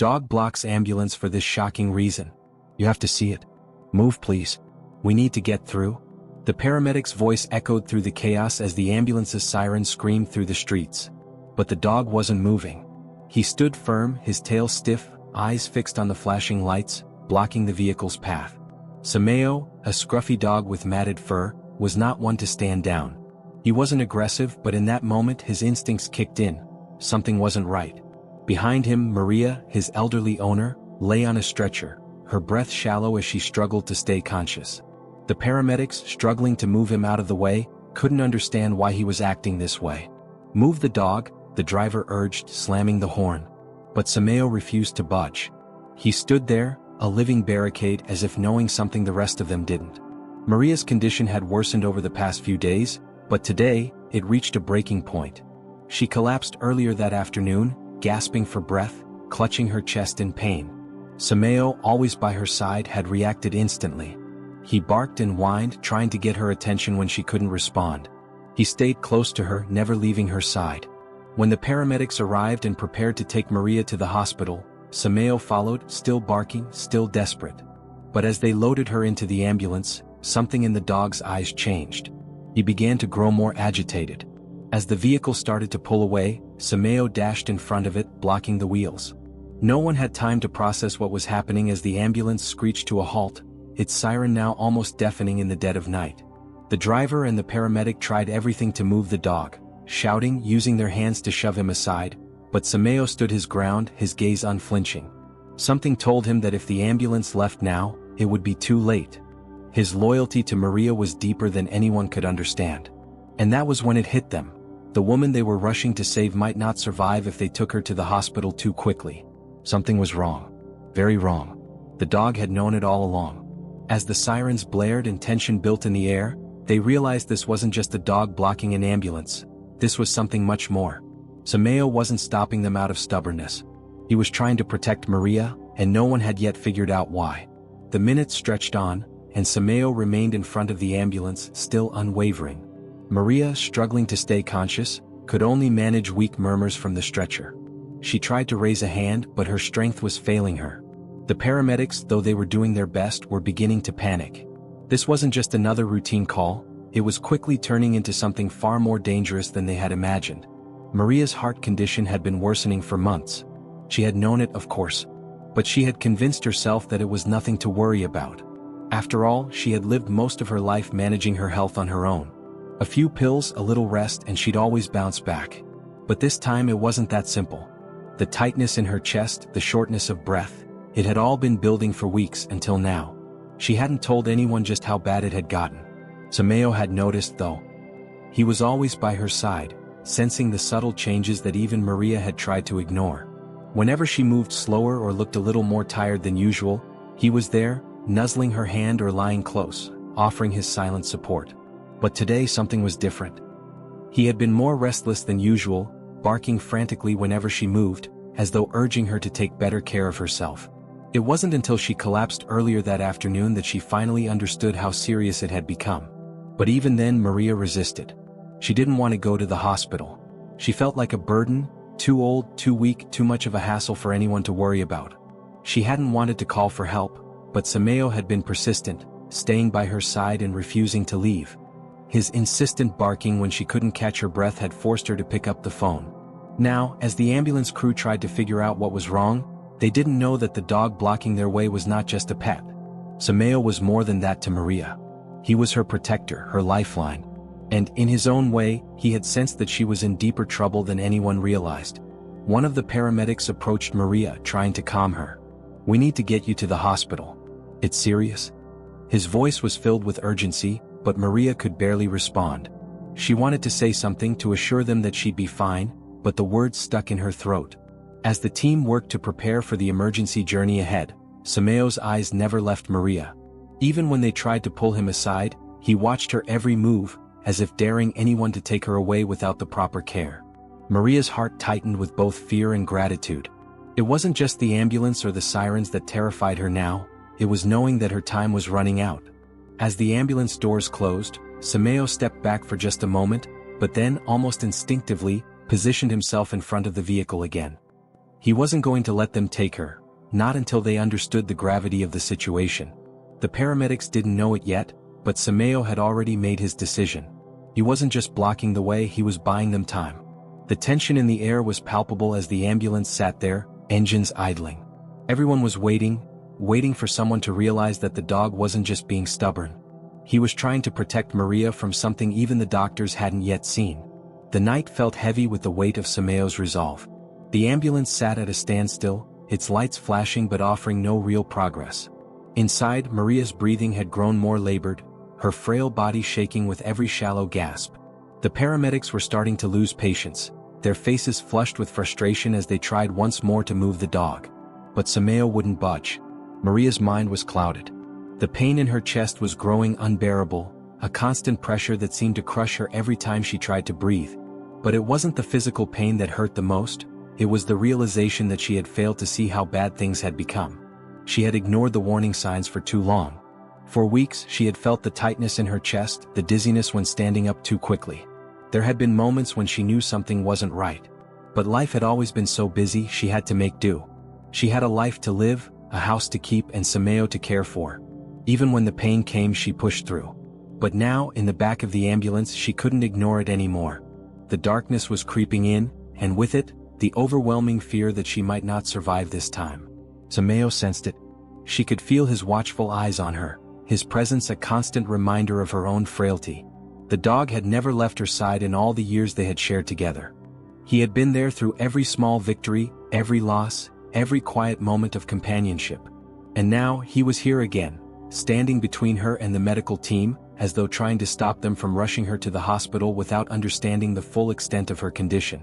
Dog blocks ambulance for this shocking reason. You have to see it. Move please. We need to get through. The paramedic's voice echoed through the chaos as the ambulance's siren screamed through the streets. But the dog wasn't moving. He stood firm, his tail stiff, eyes fixed on the flashing lights, blocking the vehicle's path. Sameo, a scruffy dog with matted fur, was not one to stand down. He wasn't aggressive, but in that moment his instincts kicked in. Something wasn't right. Behind him, Maria, his elderly owner, lay on a stretcher, her breath shallow as she struggled to stay conscious. The paramedics, struggling to move him out of the way, couldn't understand why he was acting this way. Move the dog, the driver urged, slamming the horn. But Sameo refused to budge. He stood there, a living barricade, as if knowing something the rest of them didn't. Maria's condition had worsened over the past few days, but today, it reached a breaking point. She collapsed earlier that afternoon, gasping for breath, clutching her chest in pain. Sameo, always by her side, had reacted instantly. He barked and whined, trying to get her attention when she couldn't respond. He stayed close to her, never leaving her side. When the paramedics arrived and prepared to take Maria to the hospital, Sameo followed, still barking, still desperate. But as they loaded her into the ambulance, something in the dog's eyes changed. He began to grow more agitated. As the vehicle started to pull away, Sameo dashed in front of it, blocking the wheels. No one had time to process what was happening as the ambulance screeched to a halt, its siren now almost deafening in the dead of night. The driver and the paramedic tried everything to move the dog, shouting, using their hands to shove him aside, but Sameo stood his ground, his gaze unflinching. Something told him that if the ambulance left now, it would be too late. His loyalty to Maria was deeper than anyone could understand. And that was when it hit them. The woman they were rushing to save might not survive if they took her to the hospital too quickly. Something was wrong. Very wrong. The dog had known it all along. As the sirens blared and tension built in the air, they realized this wasn't just a dog blocking an ambulance. This was something much more. Sameo wasn't stopping them out of stubbornness. He was trying to protect Maria, and no one had yet figured out why. The minutes stretched on, and Sameo remained in front of the ambulance, still unwavering. Maria, struggling to stay conscious, could only manage weak murmurs from the stretcher. She tried to raise a hand, but her strength was failing her. The paramedics, though they were doing their best, were beginning to panic. This wasn't just another routine call, it was quickly turning into something far more dangerous than they had imagined. Maria's heart condition had been worsening for months. She had known it, of course, but she had convinced herself that it was nothing to worry about. After all, she had lived most of her life managing her health on her own. A few pills, a little rest, and she'd always bounce back. But this time it wasn't that simple. The tightness in her chest, the shortness of breath, it had all been building for weeks until now. She hadn't told anyone just how bad it had gotten. Sameo had noticed, though. He was always by her side, sensing the subtle changes that even Maria had tried to ignore. Whenever she moved slower or looked a little more tired than usual, he was there, nuzzling her hand or lying close, offering his silent support. But today something was different. He had been more restless than usual, barking frantically whenever she moved, as though urging her to take better care of herself. It wasn't until she collapsed earlier that afternoon that she finally understood how serious it had become. But even then Maria resisted. She didn't want to go to the hospital. She felt like a burden, too old, too weak, too much of a hassle for anyone to worry about. She hadn't wanted to call for help, but Sameo had been persistent, staying by her side and refusing to leave. His insistent barking when she couldn't catch her breath had forced her to pick up the phone. Now, as the ambulance crew tried to figure out what was wrong, they didn't know that the dog blocking their way was not just a pet. Sameo was more than that to Maria. He was her protector, her lifeline. And in his own way, he had sensed that she was in deeper trouble than anyone realized. One of the paramedics approached Maria, trying to calm her. "We need to get you to the hospital. It's serious?" His voice was filled with urgency, but Maria could barely respond. She wanted to say something to assure them that she'd be fine, but the words stuck in her throat. As the team worked to prepare for the emergency journey ahead, Sameo's eyes never left Maria. Even when they tried to pull him aside, he watched her every move, as if daring anyone to take her away without the proper care. Maria's heart tightened with both fear and gratitude. It wasn't just the ambulance or the sirens that terrified her now, it was knowing that her time was running out. As the ambulance doors closed, Sameo stepped back for just a moment, but then, almost instinctively, positioned himself in front of the vehicle again. He wasn't going to let them take her, not until they understood the gravity of the situation. The paramedics didn't know it yet, but Sameo had already made his decision. He wasn't just blocking the way, he was buying them time. The tension in the air was palpable as the ambulance sat there, engines idling. Everyone was waiting for someone to realize that the dog wasn't just being stubborn. He was trying to protect Maria from something even the doctors hadn't yet seen. The night felt heavy with the weight of Sameo's resolve. The ambulance sat at a standstill, its lights flashing but offering no real progress. Inside, Maria's breathing had grown more labored, her frail body shaking with every shallow gasp. The paramedics were starting to lose patience, their faces flushed with frustration as they tried once more to move the dog. But Sameo wouldn't budge. Maria's mind was clouded. The pain in her chest was growing unbearable, a constant pressure that seemed to crush her every time she tried to breathe. But it wasn't the physical pain that hurt the most, it was the realization that she had failed to see how bad things had become. She had ignored the warning signs for too long. For weeks, she had felt the tightness in her chest, the dizziness when standing up too quickly. There had been moments when she knew something wasn't right. But life had always been so busy she had to make do. She had a life to live, a house to keep and Sameo to care for. Even when the pain came she pushed through. But now, in the back of the ambulance she couldn't ignore it anymore. The darkness was creeping in, and with it, the overwhelming fear that she might not survive this time. Sameo sensed it. She could feel his watchful eyes on her, his presence a constant reminder of her own frailty. The dog had never left her side in all the years they had shared together. He had been there through every small victory, every loss, every quiet moment of companionship. And now, he was here again, standing between her and the medical team, as though trying to stop them from rushing her to the hospital without understanding the full extent of her condition.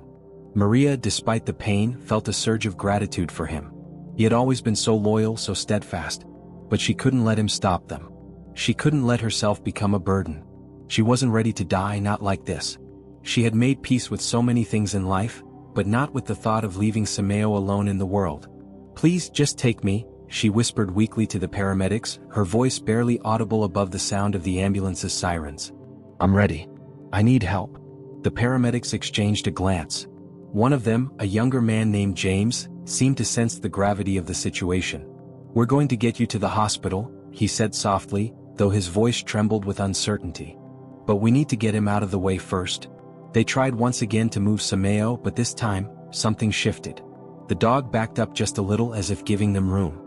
Maria, despite the pain, felt a surge of gratitude for him. He had always been so loyal, so steadfast. But she couldn't let him stop them. She couldn't let herself become a burden. She wasn't ready to die, not like this. She had made peace with so many things in life, but not with the thought of leaving Sameo alone in the world. "Please, just take me," she whispered weakly to the paramedics, her voice barely audible above the sound of the ambulance's sirens. "I'm ready. I need help." The paramedics exchanged a glance. One of them, a younger man named James, seemed to sense the gravity of the situation. "We're going to get you to the hospital," he said softly, though his voice trembled with uncertainty. "But we need to get him out of the way first." They tried once again to move Sameo, but this time, something shifted. The dog backed up just a little as if giving them room.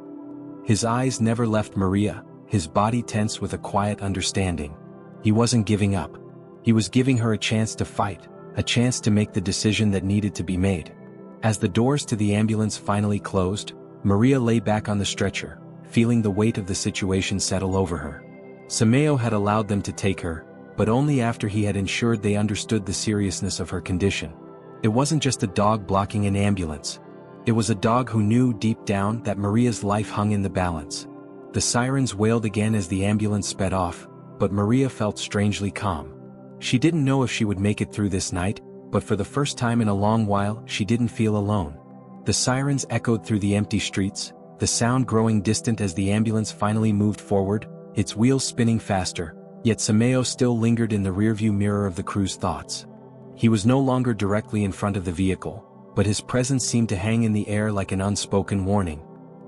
His eyes never left Maria, his body tense with a quiet understanding. He wasn't giving up. He was giving her a chance to fight, a chance to make the decision that needed to be made. As the doors to the ambulance finally closed, Maria lay back on the stretcher, feeling the weight of the situation settle over her. Sameo had allowed them to take her, but only after he had ensured they understood the seriousness of her condition. It wasn't just a dog blocking an ambulance. It was a dog who knew deep down that Maria's life hung in the balance. The sirens wailed again as the ambulance sped off, but Maria felt strangely calm. She didn't know if she would make it through this night, but for the first time in a long while she didn't feel alone. The sirens echoed through the empty streets, the sound growing distant as the ambulance finally moved forward, its wheels spinning faster, yet Sameo still lingered in the rearview mirror of the crew's thoughts. He was no longer directly in front of the vehicle, but his presence seemed to hang in the air like an unspoken warning.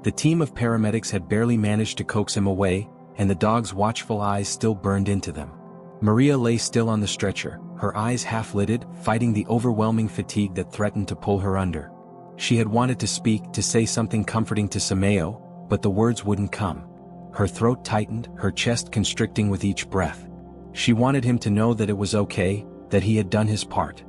The team of paramedics had barely managed to coax him away, and the dog's watchful eyes still burned into them. Maria lay still on the stretcher, her eyes half-lidded, fighting the overwhelming fatigue that threatened to pull her under. She had wanted to speak, to say something comforting to Sameo, but the words wouldn't come. Her throat tightened, her chest constricting with each breath. She wanted him to know that it was okay, that he had done his part.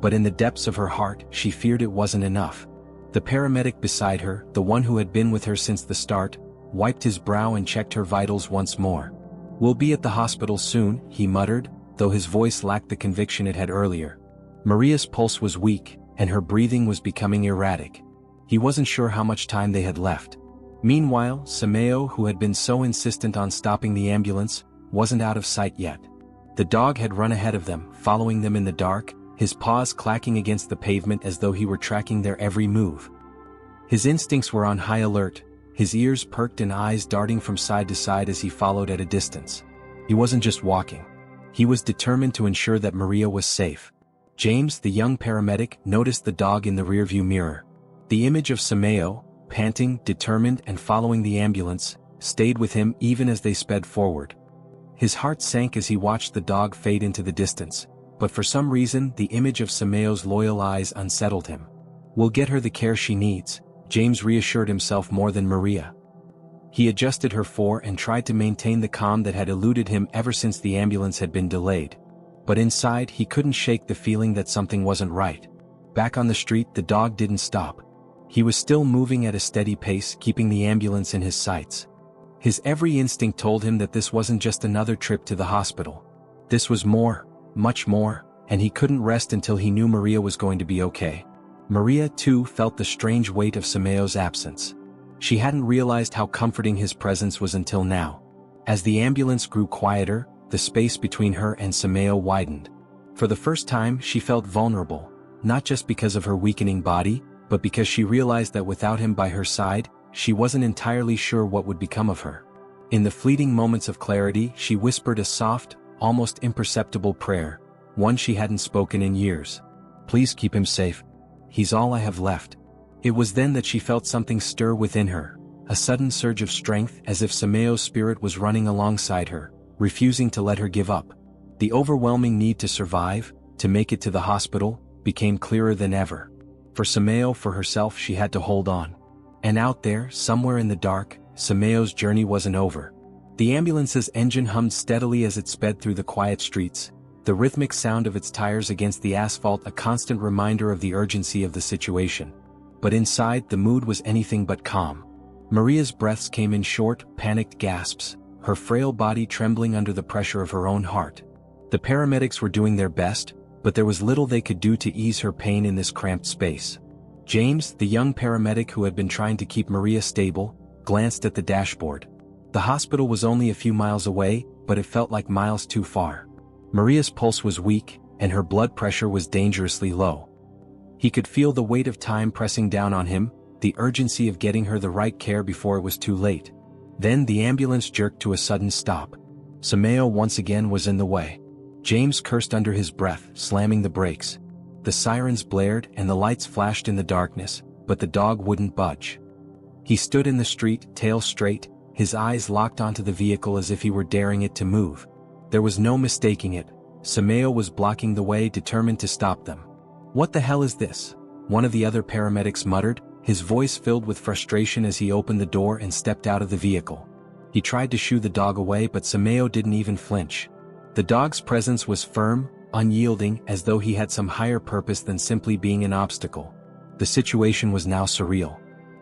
But in the depths of her heart, she feared it wasn't enough. The paramedic beside her, the one who had been with her since the start, wiped his brow and checked her vitals once more. "We'll be at the hospital soon," he muttered, though his voice lacked the conviction it had earlier. Maria's pulse was weak, and her breathing was becoming erratic. He wasn't sure how much time they had left. Meanwhile, Sameo, who had been so insistent on stopping the ambulance, wasn't out of sight yet. The dog had run ahead of them, following them in the dark, his paws clacking against the pavement as though he were tracking their every move. His instincts were on high alert, his ears perked and eyes darting from side to side as he followed at a distance. He wasn't just walking. He was determined to ensure that Maria was safe. James, the young paramedic, noticed the dog in the rearview mirror. The image of Sameo, panting, determined and following the ambulance, stayed with him even as they sped forward. His heart sank as he watched the dog fade into the distance, but for some reason the image of Sameo's loyal eyes unsettled him. "We'll get her the care she needs," James reassured himself more than Maria. He adjusted her fore and tried to maintain the calm that had eluded him ever since the ambulance had been delayed. But inside he couldn't shake the feeling that something wasn't right. Back on the street the dog didn't stop. He was still moving at a steady pace, keeping the ambulance in his sights. His every instinct told him that this wasn't just another trip to the hospital. This was more, much more, and he couldn't rest until he knew Maria was going to be okay. Maria, too, felt the strange weight of Sameo's absence. She hadn't realized how comforting his presence was until now. As the ambulance grew quieter, the space between her and Sameo widened. For the first time she felt vulnerable, not just because of her weakening body, but because she realized that without him by her side, she wasn't entirely sure what would become of her. In the fleeting moments of clarity she whispered a soft, almost imperceptible prayer, one she hadn't spoken in years. "Please keep him safe. He's all I have left." It was then that she felt something stir within her, a sudden surge of strength as if Sameo's spirit was running alongside her, refusing to let her give up. The overwhelming need to survive, to make it to the hospital, became clearer than ever. For Sameo, for herself, she had to hold on. And out there, somewhere in the dark, Sameo's journey wasn't over. The ambulance's engine hummed steadily as it sped through the quiet streets, the rhythmic sound of its tires against the asphalt a constant reminder of the urgency of the situation. But inside, the mood was anything but calm. Maria's breaths came in short, panicked gasps, her frail body trembling under the pressure of her own heart. The paramedics were doing their best, but there was little they could do to ease her pain in this cramped space. James, the young paramedic who had been trying to keep Maria stable, glanced at the dashboard. The hospital was only a few miles away, but it felt like miles too far. Maria's pulse was weak, and her blood pressure was dangerously low. He could feel the weight of time pressing down on him, the urgency of getting her the right care before it was too late. Then the ambulance jerked to a sudden stop. Sameo once again was in the way. James cursed under his breath, slamming the brakes. The sirens blared and the lights flashed in the darkness, but the dog wouldn't budge. He stood in the street, tail straight, his eyes locked onto the vehicle as if he were daring it to move. There was no mistaking it. Sameo was blocking the way, determined to stop them. "What the hell is this?" one of the other paramedics muttered, his voice filled with frustration as he opened the door and stepped out of the vehicle. He tried to shoo the dog away, but Sameo didn't even flinch. The dog's presence was firm, unyielding, as though he had some higher purpose than simply being an obstacle. The situation was now surreal.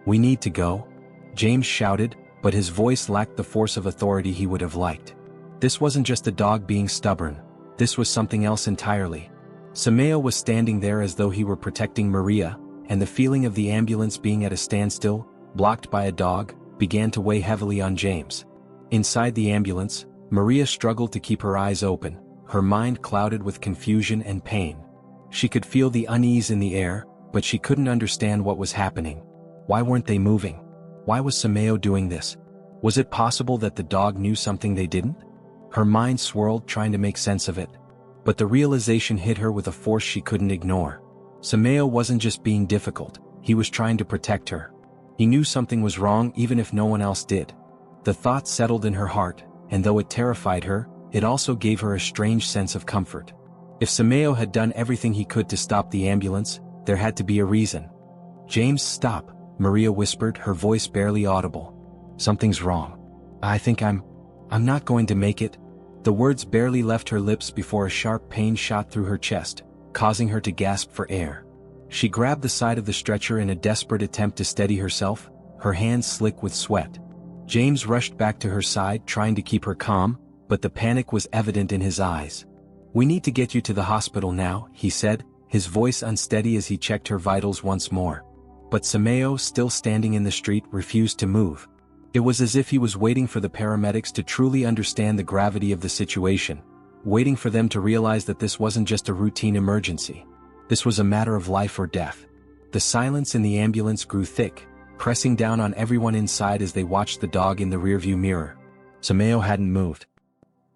"We need to go," James shouted, but his voice lacked the force of authority he would have liked. This wasn't just a dog being stubborn. This was something else entirely. Sameo was standing there as though he were protecting Maria, and the feeling of the ambulance being at a standstill, blocked by a dog, began to weigh heavily on James. Inside the ambulance, Maria struggled to keep her eyes open, her mind clouded with confusion and pain. She could feel the unease in the air, but she couldn't understand what was happening. Why weren't they moving? Why was Sameo doing this? Was it possible that the dog knew something they didn't? Her mind swirled, trying to make sense of it. But the realization hit her with a force she couldn't ignore. Sameo wasn't just being difficult, he was trying to protect her. He knew something was wrong even if no one else did. The thought settled in her heart, and though it terrified her, it also gave her a strange sense of comfort. If Sameo had done everything he could to stop the ambulance, there had to be a reason. "James, stop," Maria whispered, her voice barely audible. "Something's wrong. I think I'm not going to make it." The words barely left her lips before a sharp pain shot through her chest, causing her to gasp for air. She grabbed the side of the stretcher in a desperate attempt to steady herself, her hands slick with sweat. James rushed back to her side, trying to keep her calm, but the panic was evident in his eyes. "We need to get you to the hospital now," he said, his voice unsteady as he checked her vitals once more. But Sameo, still standing in the street, refused to move. It was as if he was waiting for the paramedics to truly understand the gravity of the situation, waiting for them to realize that this wasn't just a routine emergency. This was a matter of life or death. The silence in the ambulance grew thick, pressing down on everyone inside as they watched the dog in the rearview mirror. Sameo hadn't moved.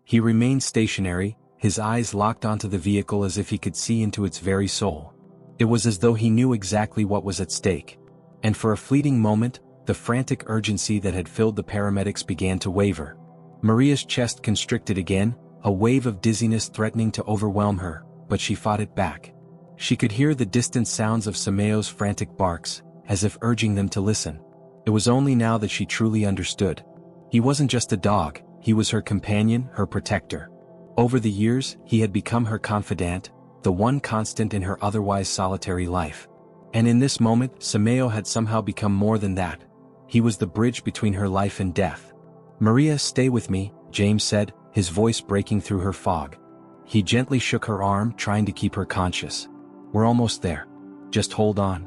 He remained stationary, his eyes locked onto the vehicle as if he could see into its very soul. It was as though he knew exactly what was at stake. And for a fleeting moment, the frantic urgency that had filled the paramedics began to waver. Maria's chest constricted again, a wave of dizziness threatening to overwhelm her, but she fought it back. She could hear the distant sounds of Samayo's frantic barks, as if urging them to listen. It was only now that she truly understood. He wasn't just a dog, he was her companion, her protector. Over the years, he had become her confidant, the one constant in her otherwise solitary life. And in this moment, Samayo had somehow become more than that. He was the bridge between her life and death. "Maria, stay with me," James said, his voice breaking through her fog. He gently shook her arm, trying to keep her conscious. "We're almost there. Just hold on."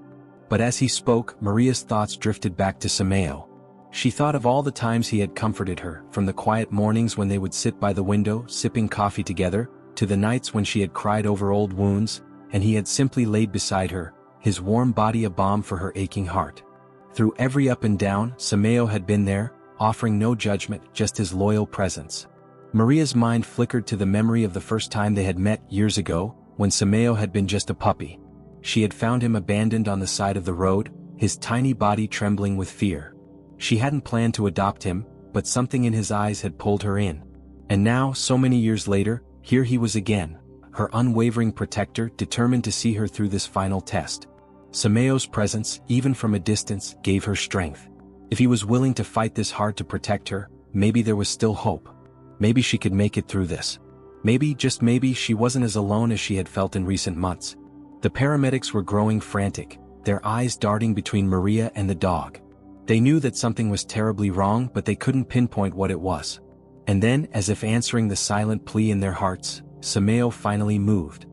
But as he spoke, Maria's thoughts drifted back to Samayo. She thought of all the times he had comforted her, from the quiet mornings when they would sit by the window, sipping coffee together, to the nights when she had cried over old wounds, and he had simply laid beside her, his warm body a balm for her aching heart. Through every up and down, Samayo had been there, offering no judgment, just his loyal presence. Maria's mind flickered to the memory of the first time they had met years ago, when Samayo had been just a puppy. She had found him abandoned on the side of the road, his tiny body trembling with fear. She hadn't planned to adopt him, but something in his eyes had pulled her in. And now, so many years later, here he was again, her unwavering protector, determined to see her through this final test. Samayo's presence, even from a distance, gave her strength. If he was willing to fight this hard to protect her, maybe there was still hope. Maybe she could make it through this. Maybe, just maybe, she wasn't as alone as she had felt in recent months. The paramedics were growing frantic, their eyes darting between Maria and the dog. They knew that something was terribly wrong, but they couldn't pinpoint what it was. And then, as if answering the silent plea in their hearts, Samayo finally moved.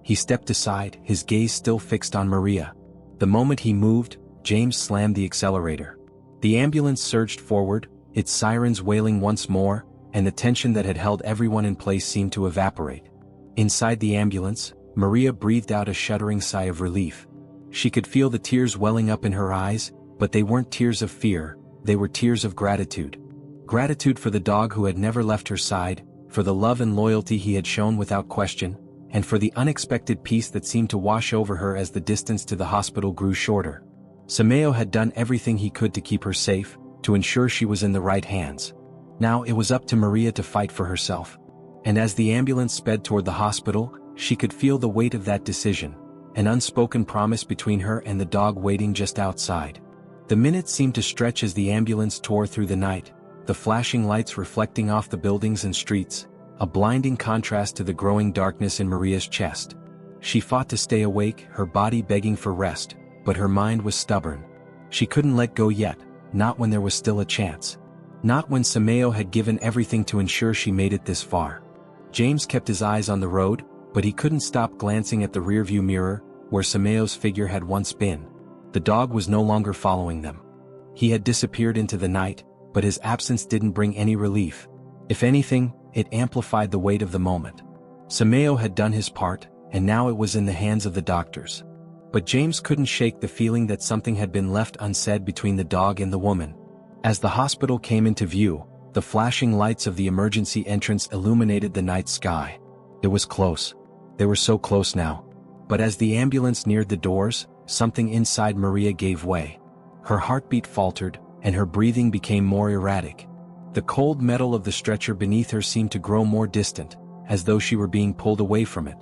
He stepped aside, his gaze still fixed on Maria. The moment he moved, James slammed the accelerator. The ambulance surged forward, its sirens wailing once more, and the tension that had held everyone in place seemed to evaporate. Inside the ambulance, Maria breathed out a shuddering sigh of relief. She could feel the tears welling up in her eyes, but they weren't tears of fear, they were tears of gratitude. Gratitude for the dog who had never left her side, for the love and loyalty he had shown without question, and for the unexpected peace that seemed to wash over her as the distance to the hospital grew shorter. Samayo had done everything he could to keep her safe, to ensure she was in the right hands. Now it was up to Maria to fight for herself. And as the ambulance sped toward the hospital, she could feel the weight of that decision, an unspoken promise between her and the dog waiting just outside. The minutes seemed to stretch as the ambulance tore through the night, the flashing lights reflecting off the buildings and streets, a blinding contrast to the growing darkness in Maria's chest. She fought to stay awake, her body begging for rest, but her mind was stubborn. She couldn't let go yet, not when there was still a chance. Not when Samayo had given everything to ensure she made it this far. James kept his eyes on the road, but he couldn't stop glancing at the rearview mirror, where Samayo's figure had once been. The dog was no longer following them. He had disappeared into the night, but his absence didn't bring any relief. If anything, it amplified the weight of the moment. Samayo had done his part, and now it was in the hands of the doctors. But James couldn't shake the feeling that something had been left unsaid between the dog and the woman. As the hospital came into view, the flashing lights of the emergency entrance illuminated the night sky. It was close. They were so close now. But as the ambulance neared the doors, something inside Maria gave way. Her heartbeat faltered, and her breathing became more erratic. The cold metal of the stretcher beneath her seemed to grow more distant, as though she were being pulled away from it.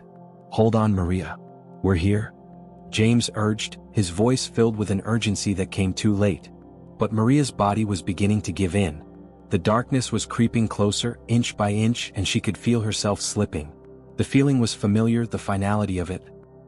"Hold on, Maria. We're here," James urged, his voice filled with an urgency that came too late. But Maria's body was beginning to give in. The darkness was creeping closer, inch by inch, and she could feel herself slipping. The feeling was familiar, the finality of it.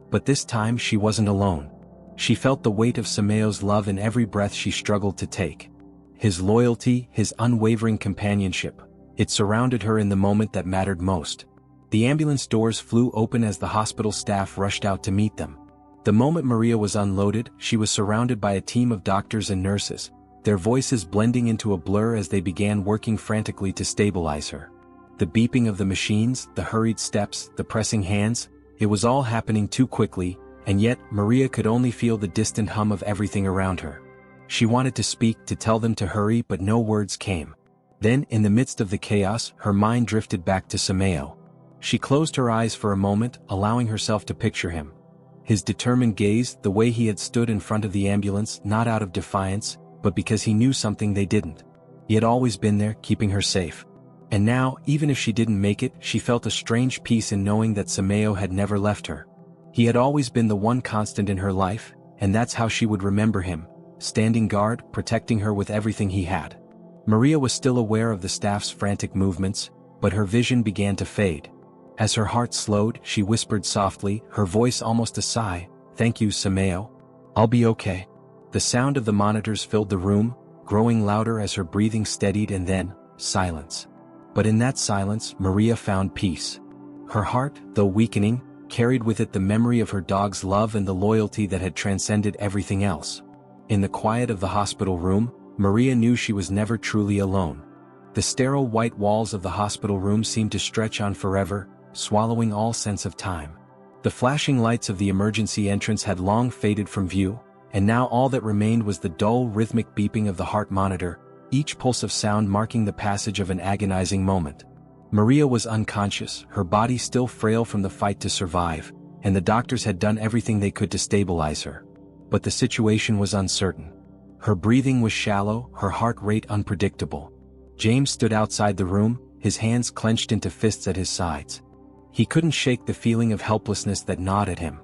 But this time she wasn't alone. She felt the weight of Samayo's love in every breath she struggled to take. His loyalty, his unwavering companionship. It surrounded her in the moment that mattered most. The ambulance doors flew open as the hospital staff rushed out to meet them. The moment Maria was unloaded, she was surrounded by a team of doctors and nurses, their voices blending into a blur as they began working frantically to stabilize her. The beeping of the machines, the hurried steps, the pressing hands, it was all happening too quickly, and yet Maria could only feel the distant hum of everything around her. She wanted to speak, to tell them to hurry, but no words came. Then, in the midst of the chaos, her mind drifted back to Samayo. She closed her eyes for a moment, allowing herself to picture him. his determined gaze, the way he had stood in front of the ambulance, not out of defiance, but because he knew something they didn't. He had always been there, keeping her safe. And now, even if she didn't make it, she felt a strange peace in knowing that Sameo had never left her. He had always been the one constant in her life, and that's how she would remember him, standing guard, protecting her with everything he had. Maria was still aware of the staff's frantic movements, but her vision began to fade. As her heart slowed, she whispered softly, her voice almost a sigh, "Thank you, Sameo. I'll be okay." The sound of the monitors filled the room, growing louder as her breathing steadied, and then, silence. But in that silence, Maria found peace. Her heart, though weakening, carried with it the memory of her dog's love and the loyalty that had transcended everything else. In the quiet of the hospital room, Maria knew she was never truly alone. The sterile white walls of the hospital room seemed to stretch on forever, swallowing all sense of time. The flashing lights of the emergency entrance had long faded from view, and now all that remained was the dull, rhythmic beeping of the heart monitor, each pulse of sound marking the passage of an agonizing moment. Maria was unconscious, her body still frail from the fight to survive, and the doctors had done everything they could to stabilize her. But the situation was uncertain. Her breathing was shallow, her heart rate unpredictable. James stood outside the room, his hands clenched into fists at his sides. He couldn't shake the feeling of helplessness that gnawed at him.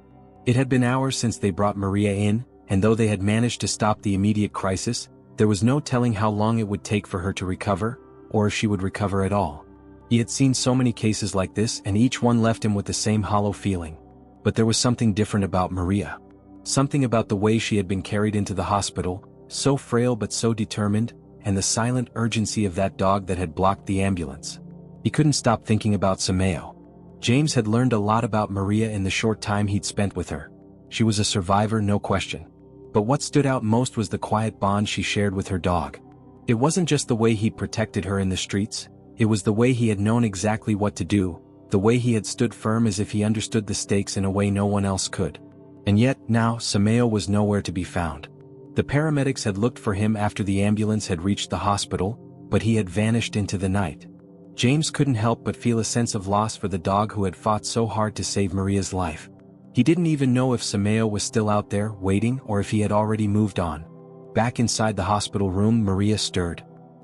It had been hours since they brought Maria in, and though they had managed to stop the immediate crisis, there was no telling how long it would take for her to recover, or if she would recover at all. He had seen so many cases like this, and each one left him with the same hollow feeling. But there was something different about Maria. Something about the way she had been carried into the hospital, so frail but so determined, and the silent urgency of that dog that had blocked the ambulance. He couldn't stop thinking about Sameo. James had learned a lot about Maria in the short time he'd spent with her. She was a survivor, no question. But what stood out most was the quiet bond she shared with her dog. It wasn't just the way he protected her in the streets, it was the way he had known exactly what to do, the way he had stood firm as if he understood the stakes in a way no one else could. And yet, now, Sameo was nowhere to be found. The paramedics had looked for him after the ambulance had reached the hospital, but he had vanished into the night. James couldn't help but feel a sense of loss for the dog who had fought so hard to save Maria's life. He didn't even know if Sameo was still out there, waiting, or if he had already moved on. Back inside the hospital room, Maria stirred.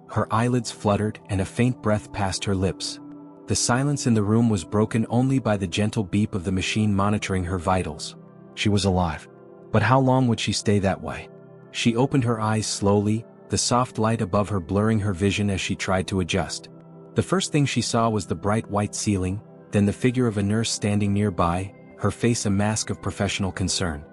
Her eyelids fluttered, and a faint breath passed her lips. The silence in the room was broken only by the gentle beep of the machine monitoring her vitals. She was alive. But how long would she stay that way? She opened her eyes slowly, the soft light above her blurring her vision as she tried to adjust. The first thing she saw was the bright white ceiling, then the figure of a nurse standing nearby, her face a mask of professional concern.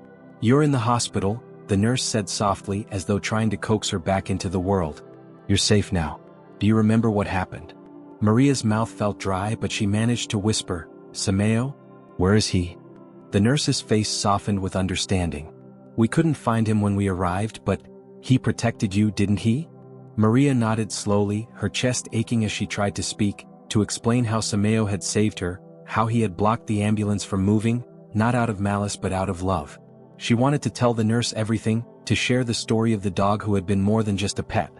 "You're in the hospital," the nurse said softly, as though trying to coax her back into the world. "You're safe now. Do you remember what happened?" Maria's mouth felt dry, but she managed to whisper, "Sameo? Where is he?" The nurse's face softened with understanding. "We couldn't find him when we arrived, but he protected you, didn't he?" Maria nodded slowly, her chest aching as she tried to speak, to explain how Sameo had saved her, how he had blocked the ambulance from moving, not out of malice but out of love. She wanted to tell the nurse everything, to share the story of the dog who had been more than just a pet.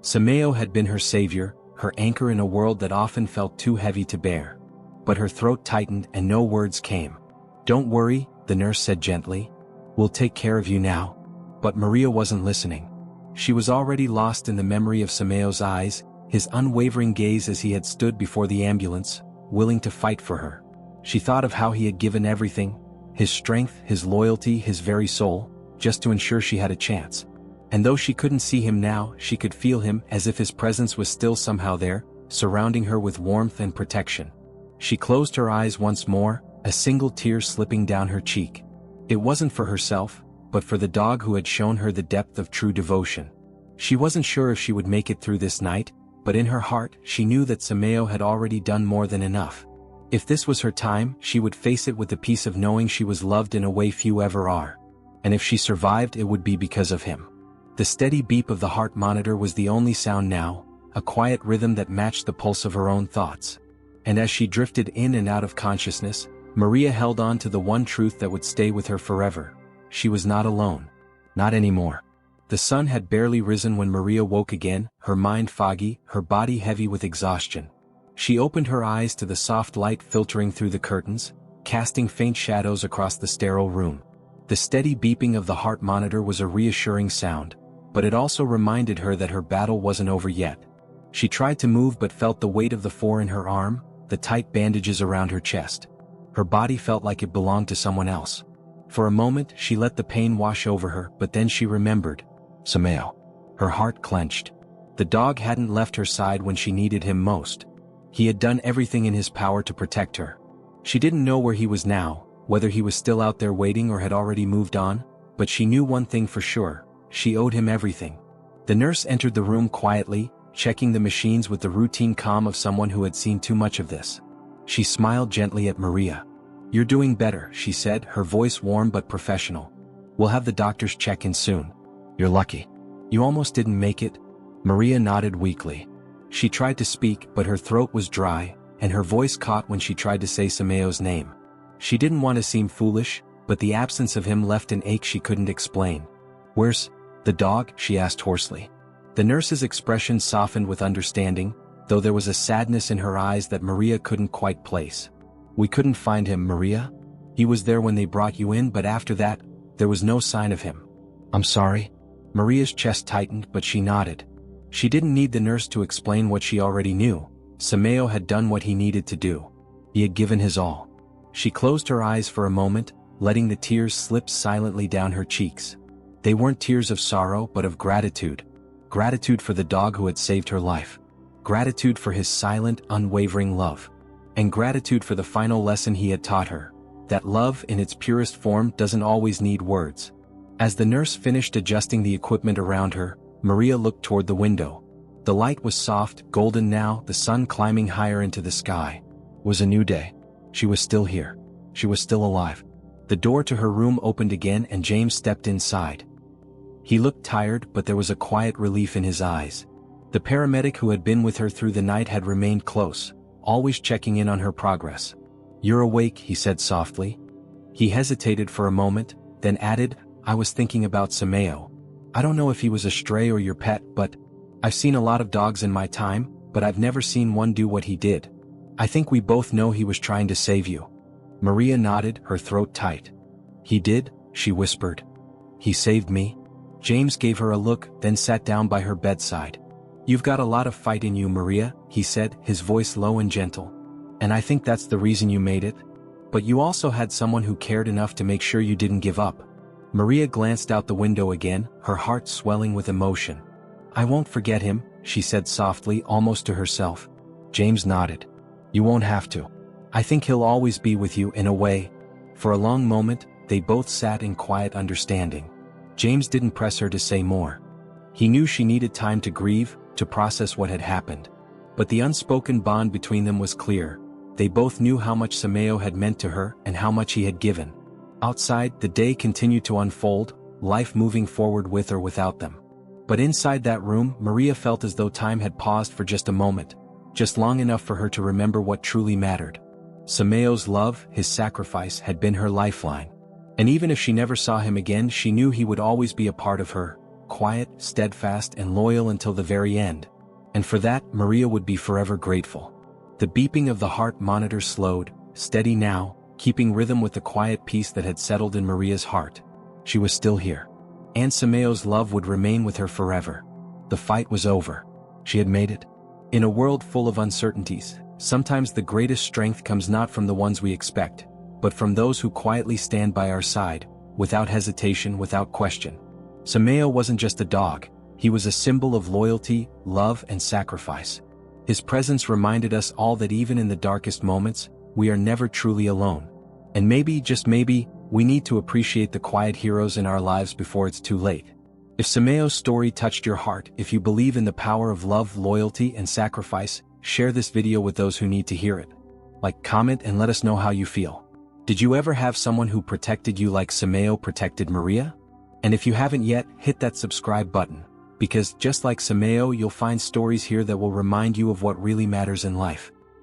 Sameo had been her savior, her anchor in a world that often felt too heavy to bear. But her throat tightened and no words came. "Don't worry," the nurse said gently. "We'll take care of you now." But Maria wasn't listening. She was already lost in the memory of Sameo's eyes, his unwavering gaze as he had stood before the ambulance, willing to fight for her. She thought of how he had given everything, his strength, his loyalty, his very soul, just to ensure she had a chance. And though she couldn't see him now, she could feel him, as if his presence was still somehow there, surrounding her with warmth and protection. She closed her eyes once more, a single tear slipping down her cheek. It wasn't for herself, but for the dog who had shown her the depth of true devotion. She wasn't sure if she would make it through this night, but in her heart, she knew that Sameo had already done more than enough. If this was her time, she would face it with the peace of knowing she was loved in a way few ever are. And if she survived, it would be because of him. The steady beep of the heart monitor was the only sound now, a quiet rhythm that matched the pulse of her own thoughts. And as she drifted in and out of consciousness, Maria held on to the one truth that would stay with her forever. She was not alone. Not anymore. The sun had barely risen when Maria woke again, her mind foggy, her body heavy with exhaustion. She opened her eyes to the soft light filtering through the curtains, casting faint shadows across the sterile room. The steady beeping of the heart monitor was a reassuring sound, but it also reminded her that her battle wasn't over yet. She tried to move but felt the weight of the 4 in her arm, the tight bandages around her chest. Her body felt like it belonged to someone else. For a moment she let the pain wash over her, but then she remembered. Sameo. Her heart clenched. The dog hadn't left her side when she needed him most. He had done everything in his power to protect her. She didn't know where he was now, whether he was still out there waiting or had already moved on, but she knew one thing for sure: she owed him everything. The nurse entered the room quietly, checking the machines with the routine calm of someone who had seen too much of this. She smiled gently at Maria. "You're doing better," she said, her voice warm but professional. "We'll have the doctors check in soon." "You're lucky. You almost didn't make it?" Maria nodded weakly. She tried to speak, but her throat was dry, and her voice caught when she tried to say Sameo's name. She didn't want to seem foolish, but the absence of him left an ache she couldn't explain. "Where's the dog?" she asked hoarsely. The nurse's expression softened with understanding, though there was a sadness in her eyes that Maria couldn't quite place. "We couldn't find him, Maria. He was there when they brought you in, but after that, there was no sign of him." "I'm sorry." Maria's chest tightened, but she nodded. She didn't need the nurse to explain what she already knew. Sameo had done what he needed to do. He had given his all. She closed her eyes for a moment, letting the tears slip silently down her cheeks. They weren't tears of sorrow but of gratitude. Gratitude for the dog who had saved her life. Gratitude for his silent, unwavering love. And gratitude for the final lesson he had taught her: that love in its purest form doesn't always need words. As the nurse finished adjusting the equipment around her, Maria looked toward the window. The light was soft, golden now, the sun climbing higher into the sky. It was a new day. She was still here. She was still alive. The door to her room opened again and James stepped inside. He looked tired, but there was a quiet relief in his eyes. The paramedic who had been with her through the night had remained close, always checking in on her progress. "You're awake," he said softly. He hesitated for a moment, then added, "I was thinking about Sameo. I don't know if he was a stray or your pet, but I've seen a lot of dogs in my time, but I've never seen one do what he did. I think we both know he was trying to save you." Maria nodded, her throat tight. "He did?" she whispered. "He saved me?" James gave her a look, then sat down by her bedside. "You've got a lot of fight in you, Maria," he said, his voice low and gentle. "And I think that's the reason you made it. But you also had someone who cared enough to make sure you didn't give up." Maria glanced out the window again, her heart swelling with emotion. "I won't forget him," she said softly, almost to herself. James nodded. "You won't have to. I think he'll always be with you in a way." For a long moment, they both sat in quiet understanding. James didn't press her to say more. He knew she needed time to grieve, to process what had happened. But the unspoken bond between them was clear. They both knew how much Sameo had meant to her and how much he had given. Outside, the day continued to unfold, life moving forward with or without them. But inside that room, Maria felt as though time had paused for just a moment, just long enough for her to remember what truly mattered. Sameo's love, his sacrifice, had been her lifeline. And even if she never saw him again, she knew he would always be a part of her, quiet, steadfast, and loyal until the very end. And for that, Maria would be forever grateful. The beeping of the heart monitor slowed, steady now, keeping rhythm with the quiet peace that had settled in Maria's heart. She was still here. And Sameo's love would remain with her forever. The fight was over. She had made it. In a world full of uncertainties, sometimes the greatest strength comes not from the ones we expect, but from those who quietly stand by our side, without hesitation, without question. Sameo wasn't just a dog. He was a symbol of loyalty, love, and sacrifice. His presence reminded us all that even in the darkest moments, we are never truly alone. And maybe, just maybe, we need to appreciate the quiet heroes in our lives before it's too late. If Sameo's story touched your heart, if you believe in the power of love, loyalty, and sacrifice, share this video with those who need to hear it. Like, comment, and let us know how you feel. Did you ever have someone who protected you like Sameo protected Maria? And if you haven't yet, hit that subscribe button, because just like Sameo, you'll find stories here that will remind you of what really matters in life.